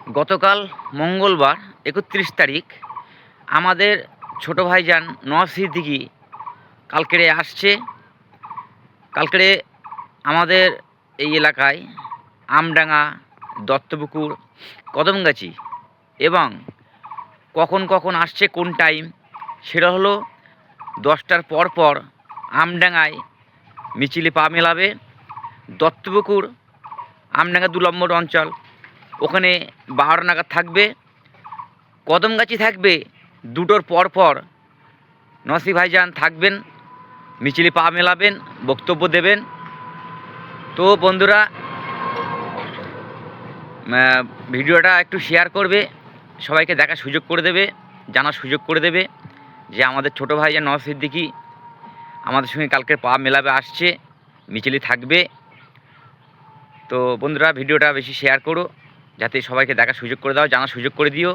গতকাল মঙ্গলবার ৩১ তারিখ আমাদের ছোট ভাইজান নওয়াজ সিদ্দিকী কালকেরে আসছে। কালকেরে আমাদের এই এলাকায় আমডাঙ্গা, দত্তপুকুর, কদমগাছি এবং কখন কখন আসছে কোন টাইম সেটা হলো 10টার পর পর আমডাঙ্গায় মিছিলে পা মেলাবে। দত্তপুকুর আমডাঙ্গা 2 নম্বর অঞ্চল, ওখানে 12 নাগাদ থাকবে। কদমগাছি থাকবে 2টোর পর পর। নসি ভাইজান থাকবেন, মিছিলে পা মেলাবেন, বক্তব্য দেবেন। তো বন্ধুরা, ভিডিওটা একটু শেয়ার করবে, সবাইকে দেখার সুযোগ করে দেবে, জানার সুযোগ করে দেবে যে আমাদের ছোট ভাইজান নওয়াজ সিদ্দিকী আমাদের সঙ্গে কালকে পা মেলাবে, আসছে, মিছিলে থাকবে। তো বন্ধুরা, ভিডিওটা বেশি শেয়ার করো, যাতে সবাইকে দেখার সুযোগ করে দাও, জানার সুযোগ করে দিও।